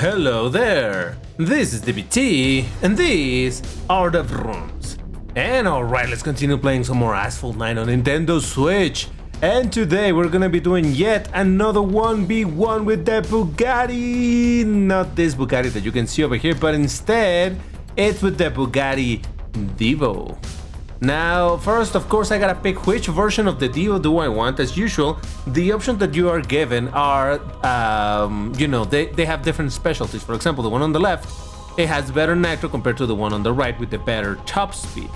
Hello there! This is DBT, and these are the rooms. And alright, let's continue playing some more Asphalt 9 on Nintendo Switch. And today we're gonna be doing yet another 1v1 with the Bugatti. Not this Bugatti that you can see over here, but instead, it's with the Bugatti Divo. Now, first, of course, I gotta pick which version of the Divo do I want. As usual, the options that you are given are, they have different specialties. For example, the one on the left, it has better nitro compared to the one on the right with the better top speed.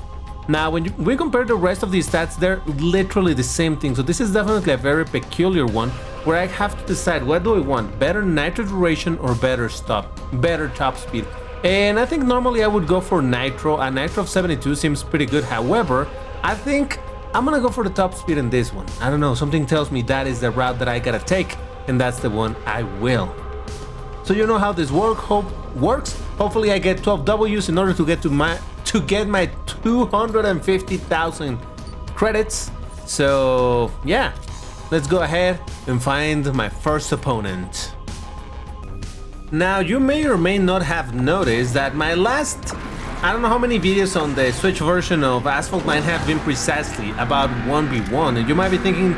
Now, when we compare the rest of these stats, they're literally the same thing. So this is definitely a very peculiar one where I have to decide what do I want, better nitro duration or better top speed. And I think normally I would go for nitro. A nitro of 72 seems pretty good. However, I think I'm gonna go for the top speed in this one. I don't know, something tells me that is the route that I gotta take, and that's the one I will. So you know how this works. Hopefully I get 12 W's in order to get my 250,000 credits. So yeah, let's go ahead and find my first opponent. Now, you may or may not have noticed that my last, I don't know how many videos on the Switch version of Asphalt 9 have been precisely about 1v1, and you might be thinking,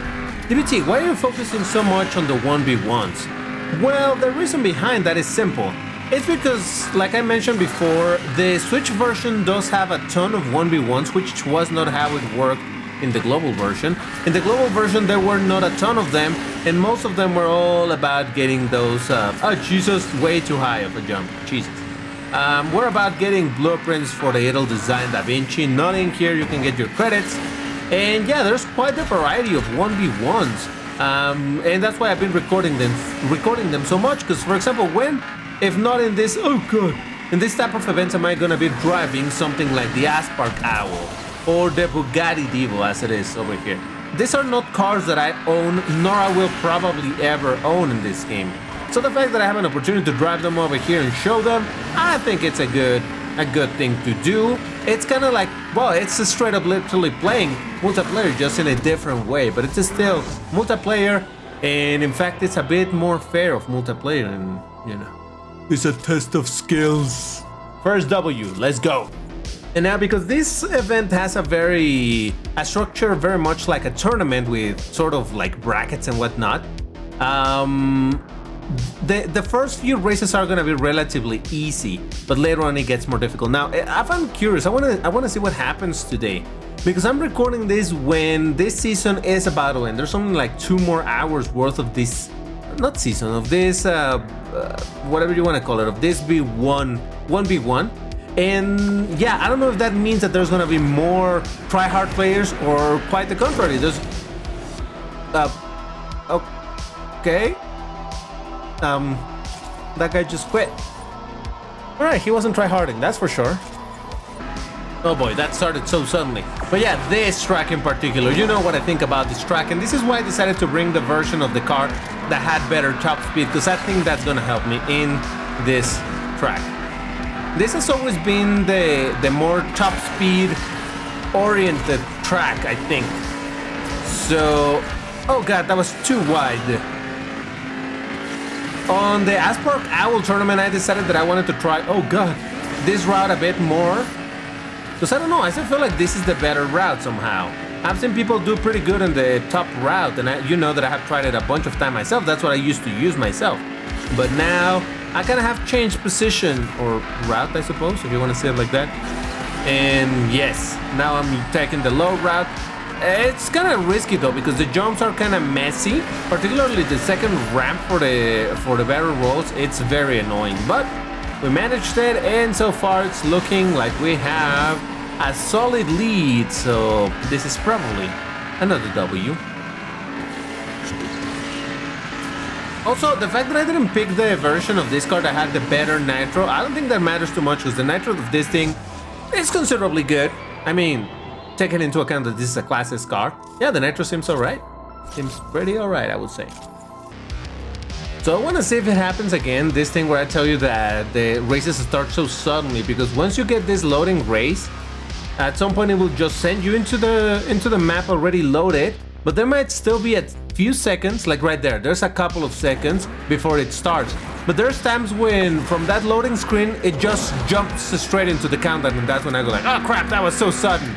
DBT, why are you focusing so much on the 1v1s? Well, the reason behind that is simple. It's because, like I mentioned before, the Switch version does have a ton of 1v1s, which was not how it worked in the global version. In the global version, there were not a ton of them, and most of them were all about getting those, oh Jesus, way too high of a jump, Jesus. We're about getting blueprints for the Idle Design Da Vinci. Not in here, you can get your credits. And yeah, there's quite a variety of 1v1s. And that's why I've been recording them so much, because for example, if not in this, oh god, in this type of events am I gonna be driving something like the Aspark Owl, or the Bugatti Divo as it is over here. These are not cars that I own, nor I will probably ever own in this game. So the fact that I have an opportunity to drive them over here and show them, I think it's a good thing to do. It's kind of like, well, it's a straight up literally playing multiplayer just in a different way, but it's still multiplayer, and in fact it's a bit more fair of multiplayer, and it's a test of skills. First W, let's go. And now, because this event has a structure very much like a tournament with sort of like brackets and whatnot, the first few races are gonna be relatively easy, but later on it gets more difficult. Now, I'm curious. I wanna see what happens today, because I'm recording this when this season is about to end. There's only like 2 more hours worth of this, not season, of this, whatever you wanna call it, of this 1v1. And yeah, I don't know if that means that there's gonna be more try-hard players or quite the contrary. There's okay. That guy just quit. Alright, he wasn't try-harding, that's for sure. Oh boy, that started so suddenly. But yeah, this track in particular, you know what I think about this track, and this is why I decided to bring the version of the car that had better top speed, because I think that's gonna help me in this track. This has always been the more top speed oriented track, I think. So, oh god, that was too wide. On the Aspark Owl tournament, I decided that I wanted to try, oh god, this route a bit more. Because I don't know, I still feel like this is the better route somehow. I've seen people do pretty good on the top route, and you know that I have tried it a bunch of times myself. That's what I used to use myself. But now, I kind of have changed position, or route, I suppose, if you want to say it like that. And yes, now I'm taking the low route. It's kind of risky though, because the jumps are kind of messy, particularly the second ramp for the barrel rolls. It's very annoying, but we managed it, and so far it's looking like we have a solid lead, so this is probably another W. Also, the fact that I didn't pick the version of this car that had the better nitro, I don't think that matters too much, because the nitro of this thing is considerably good. I mean, taking into account that this is a Class S car, yeah, the nitro seems alright. Seems pretty alright, I would say. So I want to see if it happens again, this thing where I tell you that the races start so suddenly, because once you get this loading race, at some point it will just send you into the map already loaded, but there might still be a few seconds, like right there, there's a couple of seconds before it starts. But there's times when from that loading screen, it just jumps straight into the countdown, and that's when I go like, oh crap, that was so sudden.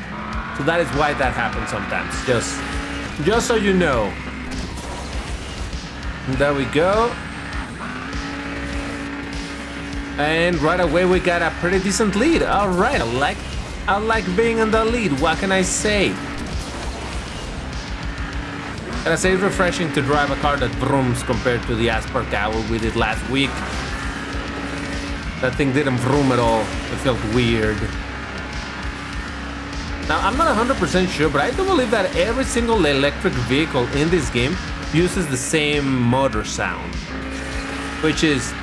So that is why that happens sometimes, just so you know. And there we go. And right away we got a pretty decent lead. All right, I like being in the lead. What can I say? Gotta say, it's refreshing to drive a car that vrooms compared to the Aspark Owl we did last week. That thing didn't vroom at all. It felt weird. Now, I'm not 100% sure, but I do believe that every single electric vehicle in this game uses the same motor sound, which is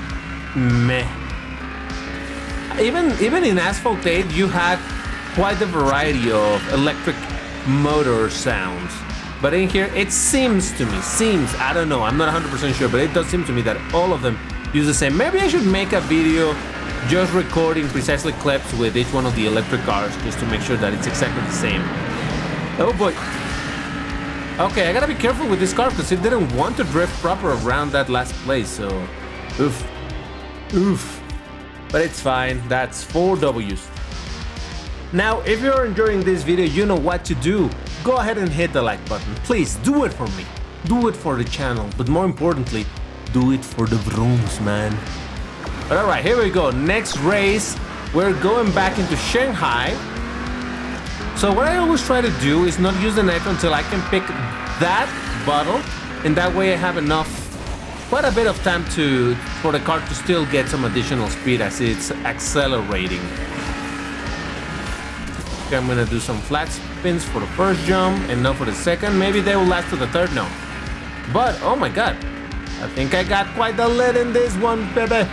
meh. Even in Asphalt 8, you had quite a variety of electric motor sounds. But in here, it seems, I don't know, I'm not 100% sure, but it does seem to me that all of them use the same. Maybe I should make a video just recording precisely clips with each one of the electric cars, just to make sure that it's exactly the same. Oh boy. Okay, I gotta be careful with this car because it didn't want to drift proper around that last place, so oof. But it's fine, that's 4 W's. Now, if you're enjoying this video, you know what to do. Go ahead and hit the like button. Please, do it for me. Do it for the channel. But more importantly, do it for the vrooms, man. But alright, here we go. Next race, we're going back into Shanghai. So what I always try to do is not use the nitro until I can pick that bottle. And that way I have quite a bit of time for the car to still get some additional speed as it's accelerating. Okay, I'm gonna do some flat spins for the first jump and not for the second. Maybe they will last to the third, no. But, oh my god, I think I got quite a lead in this one, baby.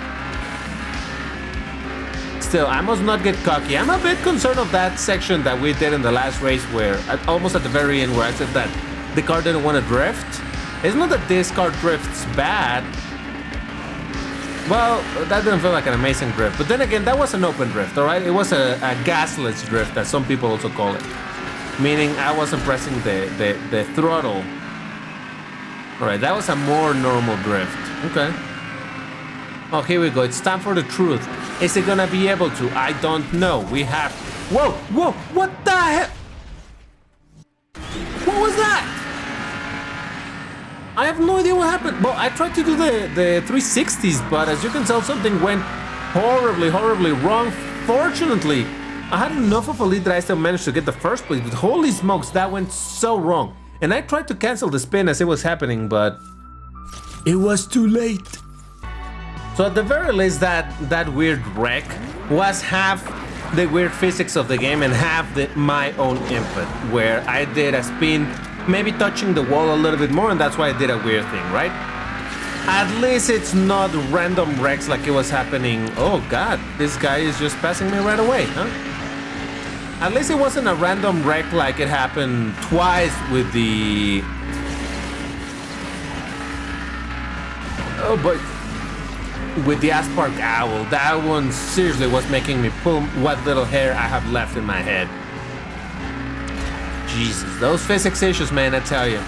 Still, I must not get cocky. I'm a bit concerned of that section that we did in the last race where, almost at the very end, where I said that the car didn't want to drift. It's not that this car drifts bad. Well, that didn't feel like an amazing drift. But then again, that was an open drift, alright? It was a gasless drift, as some people also call it. Meaning I wasn't pressing the throttle. Alright, that was a more normal drift. Okay. Oh, here we go. It's time for the truth. Is it gonna be able to? I don't know. We have... Whoa! Whoa! What the heck? What was that? I have no idea what happened. Well, I tried to do the 360s, but as you can tell, something went horribly wrong. Fortunately, I had enough of a lead that I still managed to get the first place, but holy smokes, that went so wrong. And I tried to cancel the spin as it was happening, but it was too late. So at the very least, that weird wreck was half the weird physics of the game and half my own input, where I did a spin, maybe touching the wall a little bit more, and that's why I did a weird thing, right? At least it's not random wrecks like it was happening. Oh god, this guy is just passing me right away, huh? At least it wasn't a random wreck like it happened twice with the... Oh boy. With the Aspark Owl. That one seriously was making me pull what little hair I have left in my head. Jesus, those physics issues, man, I tell you.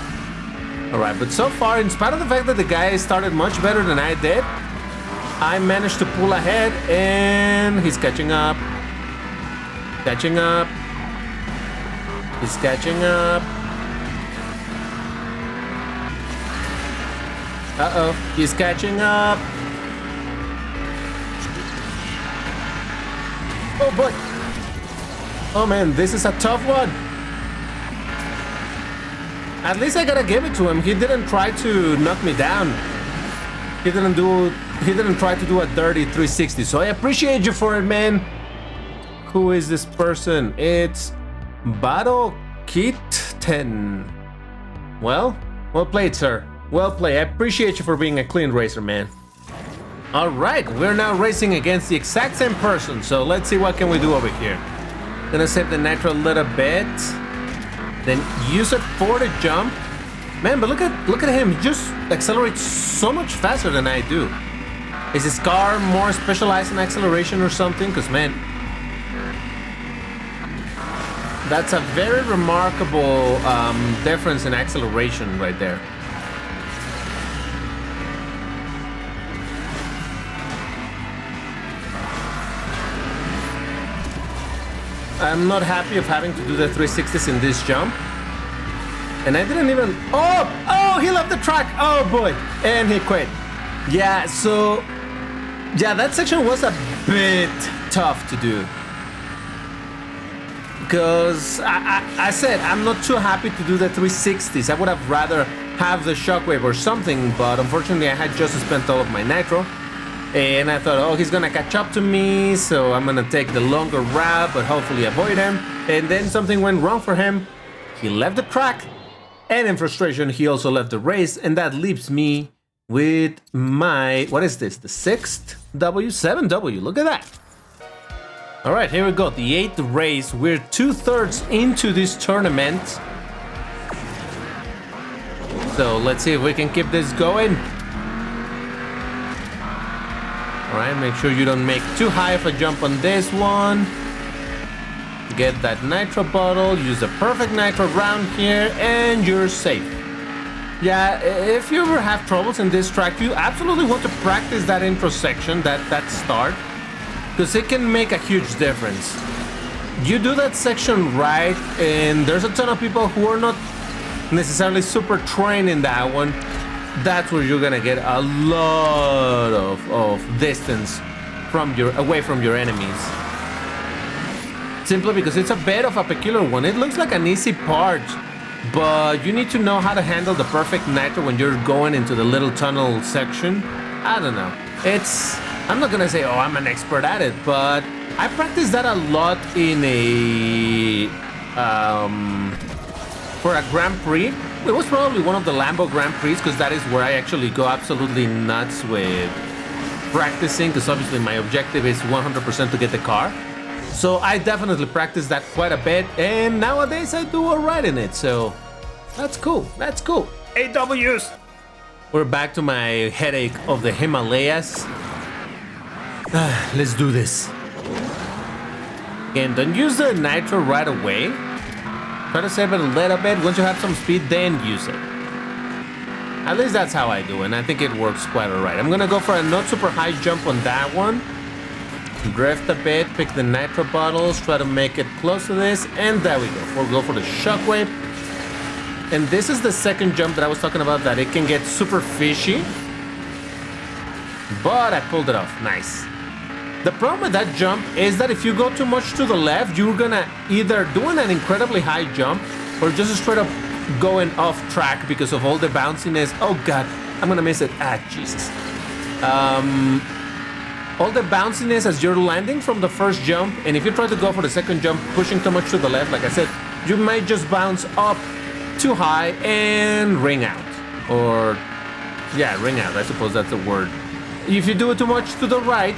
Alright, but so far, in spite of the fact that the guy started much better than I did, I managed to pull ahead, and he's catching up. Catching up. He's catching up. Uh-oh, he's catching up. Oh boy. Oh man, this is a tough one. At least I gotta give it to him. He didn't try to knock me down. He didn't try to do a dirty 360. So I appreciate you for it, man. Who is this person? It's Bado Kitten. Well played, sir. Well played. I appreciate you for being a clean racer, man. Alright, we're now racing against the exact same person, so let's see what can we do over here. Gonna save the nitro a little bit, then use it for the jump. Man, but look at him, he just accelerates so much faster than I do. Is his car more specialized in acceleration or something? Because man, that's a very remarkable difference in acceleration right there. I'm not happy of having to do the 360s in this jump. And I didn't even... Oh, he left the track. Oh, boy. And he quit. Yeah, so... Yeah, that section was a bit tough to do. Because I said I'm not too happy to do the 360s. I would have rather have the shockwave or something, but unfortunately I had just spent all of my nitro. And I thought, oh, he's gonna catch up to me, so I'm gonna take the longer route, but hopefully avoid him. And then something went wrong for him. He left the track, and in frustration, he also left the race, and that leaves me with my, what is this? The 6th W? 7W, look at that. All right, here we go, the 8th race. We're 2/3 into this tournament. So let's see if we can keep this going. All right, make sure you don't make too high of a jump on this one. Get that nitro bottle, use the perfect nitro round here, and you're safe. Yeah, if you ever have troubles in this track, you absolutely want to practice that intro section, that start, because it can make a huge difference. You do that section right, and there's a ton of people who are not necessarily super trained in that one. That's where you're gonna get a lot of distance away from your enemies. Simply because it's a bit of a peculiar one. It looks like an easy part, but you need to know how to handle the perfect nitro when you're going into the little tunnel section. I don't know. I'm not gonna say, oh, I'm an expert at it, but I practiced that a lot in for a Grand Prix. It was probably one of the Lambo Grand Prix, because that is where I actually go absolutely nuts with practicing, because obviously my objective is 100% to get the car. So I definitely practice that quite a bit, and nowadays I do alright in it, so that's cool, that's cool. 8 W's! We're back to my headache of the Himalayas. Let's do this. Again, don't use the nitro right away. Try to save it a little bit. Once you have some speed, then use it. At least that's how I do, and I think it works quite alright. I'm gonna go for a not super high jump on that one. Drift a bit, pick the nitro bottles, try to make it close to this, and there we go. We'll go for the shockwave. And this is the second jump that I was talking about, that it can get super fishy. But I pulled it off, nice. The problem with that jump is that if you go too much to the left, you're gonna either doing an incredibly high jump or just straight up going off track because of all the bounciness. Oh God, I'm gonna miss it. Ah, Jesus. All the bounciness as you're landing from the first jump, and if you try to go for the second jump, pushing too much to the left, like I said, you might just bounce up too high and ring out. Or, yeah, ring out, I suppose that's the word. If you do it too much to the right,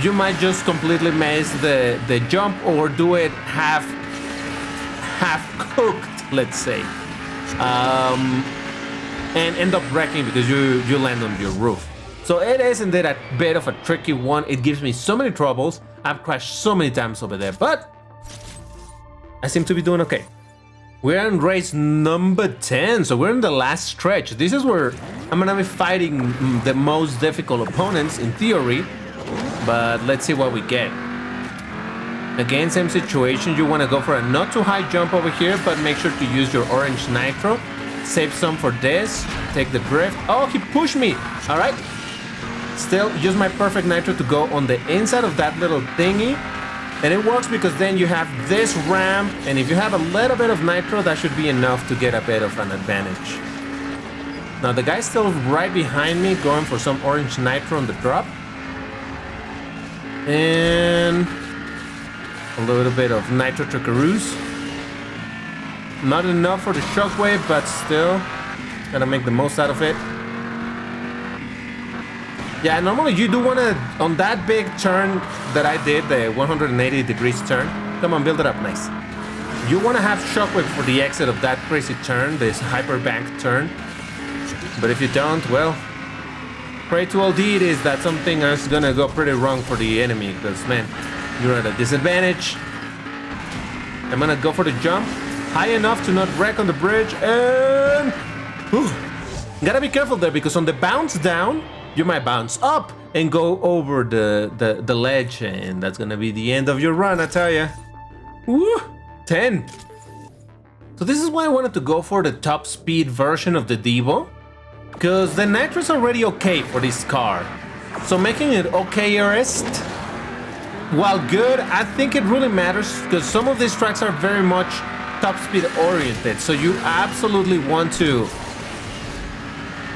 you might just completely miss the jump, or do it half cooked, let's say, and end up wrecking because you land on your roof. So it is indeed a bit of a tricky one. It gives me so many troubles. I've crashed so many times over there, but I seem to be doing okay. We're in race number 10, so we're in the last stretch. This is where I'm gonna be fighting the most difficult opponents in theory, but let's see what we get. Again, same situation. You want to go for a not too high jump over here, but make sure to use your orange nitro. Save some for this. Take the drift. Oh, he pushed me. All right. Still, use my perfect nitro to go on the inside of that little thingy. And it works because then you have this ramp, and if you have a little bit of nitro, that should be enough to get a bit of an advantage. Now the guy's still right behind me, going for some orange nitro on the drop. And a little bit of nitro trickaroos. Not enough for the shockwave, but still gotta make the most out of it. Yeah, normally you do want to, on that big turn that I did, the 180 degrees turn, come on, build it up, nice. You want to have shockwave for the exit of that crazy turn, this hyperbank turn. But if you don't, well, pray to all deities that something is gonna go pretty wrong for the enemy, because man, you're at a disadvantage. I'm gonna go for the jump, high enough to not wreck on the bridge, and gotta be careful there, because on the bounce down, you might bounce up and go over the ledge, and that's gonna be the end of your run, I tell ya. Woo! 10. So this is why I wanted to go for the top speed version of the Divo, because the nitro is already okay for this car. So making it okayerest, while good, I think it really matters because some of these tracks are very much top speed oriented. So you absolutely want to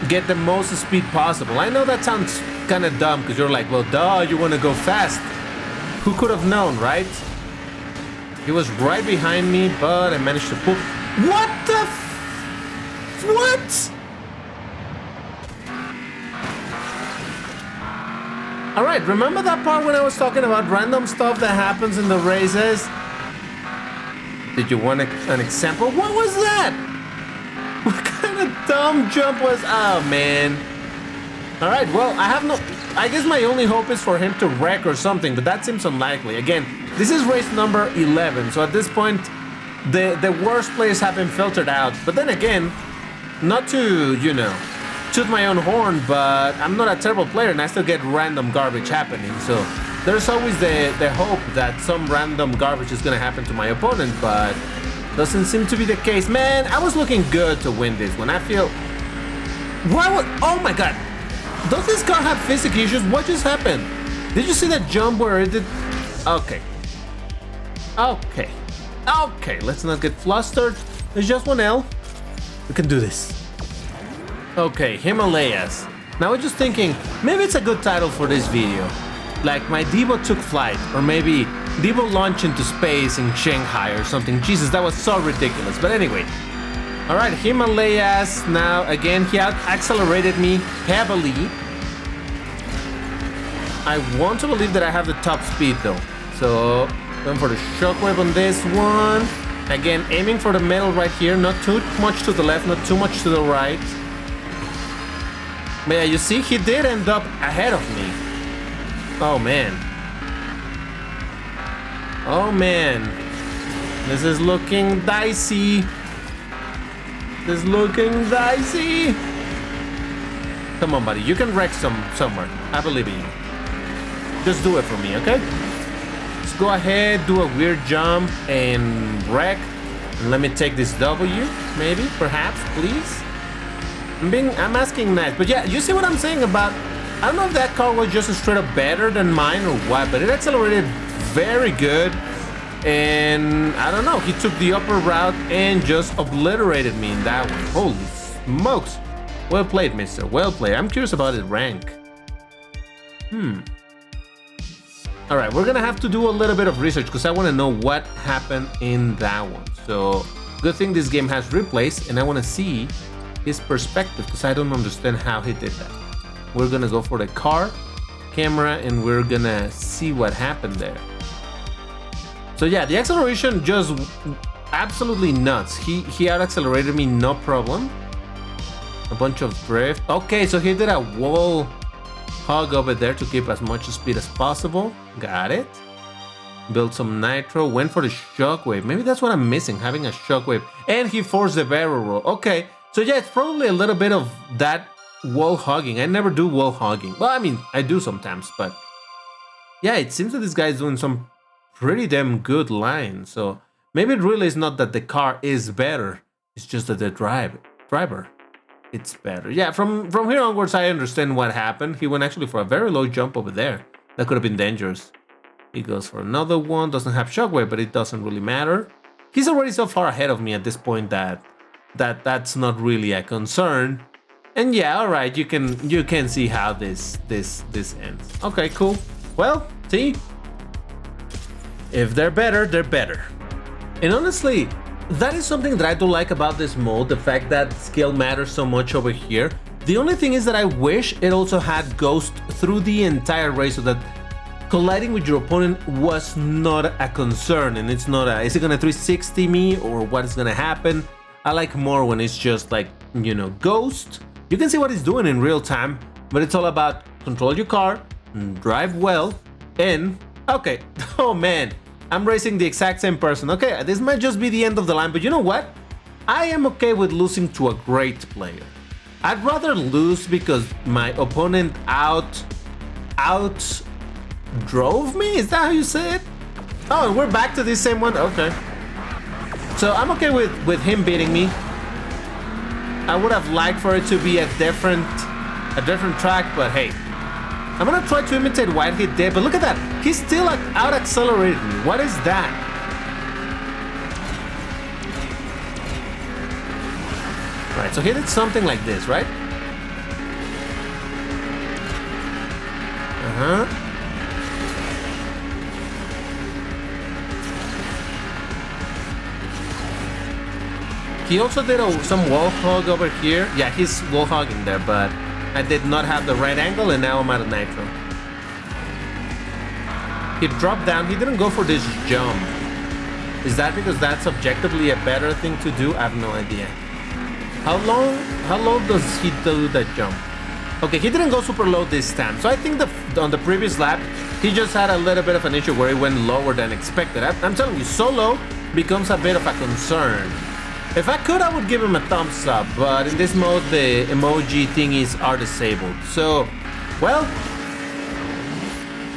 get the most speed possible. I know that sounds kind of dumb because you're like, well, duh, you want to go fast. Who could have known, right? He was right behind me, but I managed to pull. What the what? All right, remember that part when I was talking about random stuff that happens in the races? Did you want an example? What was that? What kind of dumb jump was? Oh, man. All right, well, I guess my only hope is for him to wreck or something, but that seems unlikely. Again, this is race number 11, so at this point, the worst players have been filtered out. But then again, not to, you know, toot my own horn, but I'm not a terrible player and I still get random garbage happening. So there's always the hope that some random garbage is gonna happen to my opponent, but doesn't seem to be the case. Man, I was looking good to win this one. I feel... Oh my god! Does this car have physics issues? What just happened? Did you see that jump where it did... Okay. Okay, let's not get flustered. There's just one L. We can do this. Okay, Himalayas. Now I was just thinking, maybe it's a good title for this video. Like, my Divo took flight, or maybe Divo launched into space in Shanghai or something. Jesus, that was so ridiculous. But anyway. Alright, Himalayas. Now, again, he accelerated me heavily. I want to believe that I have the top speed, though. So, going for the shockwave on this one. Again, aiming for the middle right here. Not too much to the left, not too much to the right. But yeah, you see, he did end up ahead of me. Oh, man. Oh, man. This is looking dicey. This is looking dicey. Come on, buddy. You can wreck somewhere. I believe in you. Just do it for me, okay? Let's go ahead, do a weird jump and wreck. And let me take this W, maybe, perhaps, please. I'm asking nice, but yeah, you see what I'm saying about... I don't know if that car was just straight up better than mine or what, but it accelerated very good. And I don't know, he took the upper route and just obliterated me in that one. Holy smokes. Well played, mister. Well played. I'm curious about his rank. Alright, we're gonna have to do a little bit of research because I want to know what happened in that one. So, good thing this game has replays and I want to see his perspective because I don't understand how he did that. We're gonna go for the car camera and we're gonna see what happened there. So yeah, the acceleration just absolutely nuts. He out accelerated me, no problem. A bunch of drift. Okay, so he did a wall hug over there to keep as much speed as possible. Got it. Built some nitro, went for the shockwave. Maybe that's what I'm missing, having a shockwave. And he forced the barrel roll. Okay, so yeah, it's probably a little bit of that wall hogging. I never do wall hogging. Well, I mean, I do sometimes, but yeah, it seems that this guy is doing some pretty damn good lines. So maybe it really is not that the car is better. It's just that the driver, it's better. Yeah, from here onwards, I understand what happened. He went actually for a very low jump over there. That could have been dangerous. He goes for another one. Doesn't have shockwave, but it doesn't really matter. He's already so far ahead of me at this point that's not really a concern. And yeah, all right, you can see how this ends. Okay, cool. Well, see, if they're better, they're better. And honestly, that is something that I do like about this mode, the fact that skill matters so much over here. The only thing is that I wish it also had ghost through the entire race so that colliding with your opponent was not a concern, and it's not is it gonna 360 me or what is gonna happen? I like more when it's just like, you know, ghost. You can see what he's doing in real time, but it's all about control your car, drive well, and okay. Oh man, I'm racing the exact same person. Okay, this might just be the end of the line, but you know what? I am okay with losing to a great player. I'd rather lose because my opponent out drove me? Is that how you say it? Oh, and we're back to this same one? Okay. So I'm okay with him beating me. I would have liked for it to be a different track, but hey. I'm gonna try to imitate what he did, but look at that. He's still out-accelerating me. What is that? Right, so he did something like this, right? Uh-huh. He also did some wall hog over here. Yeah, he's wall hogging there, but I did not have the right angle, and now I'm out of nitro. He dropped down. He didn't go for this jump. Is that because that's objectively a better thing to do? I have no idea. How low does he do that jump? Okay, he didn't go super low this time. So I think on the previous lap, he just had a little bit of an issue where he went lower than expected. I'm telling you, so low becomes a bit of a concern. If I could, I would give him a thumbs up, but in this mode, the emoji thingies are disabled. So, well,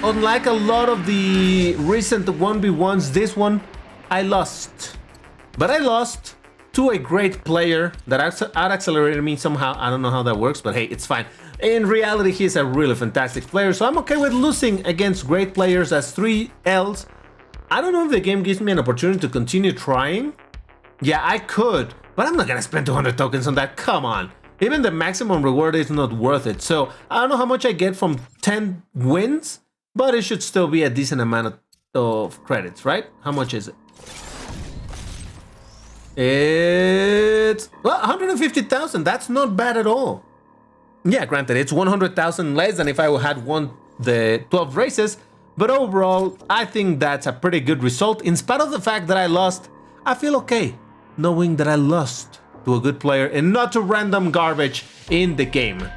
unlike a lot of the recent 1v1s, this one, I lost. But I lost to a great player that out-accelerated me somehow. I don't know how that works, but hey, it's fine. In reality, he's a really fantastic player, so I'm okay with losing against great players as 3 Ls. I don't know if the game gives me an opportunity to continue trying. Yeah, I could, but I'm not gonna spend 200 tokens on that, come on. Even the maximum reward is not worth it, so I don't know how much I get from 10 wins, but it should still be a decent amount of credits, right? How much is it? It's, well, 150,000, that's not bad at all. Yeah, granted, it's 100,000 less than if I had won the 12 races, but overall, I think that's a pretty good result. In spite of the fact that I lost, I feel okay knowing that I lost to a good player and not to random garbage in the game.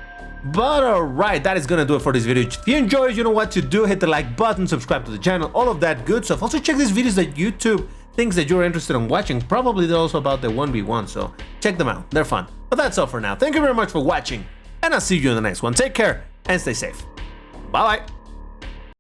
But alright, that is gonna do it for this video. If you enjoyed, you know what to do. Hit the like button, subscribe to the channel, all of that good stuff. Also check these videos that YouTube thinks that you're interested in watching. Probably they're also about the 1v1, so check them out. They're fun. But that's all for now. Thank you very much for watching, and I'll see you in the next one. Take care and stay safe. Bye-bye.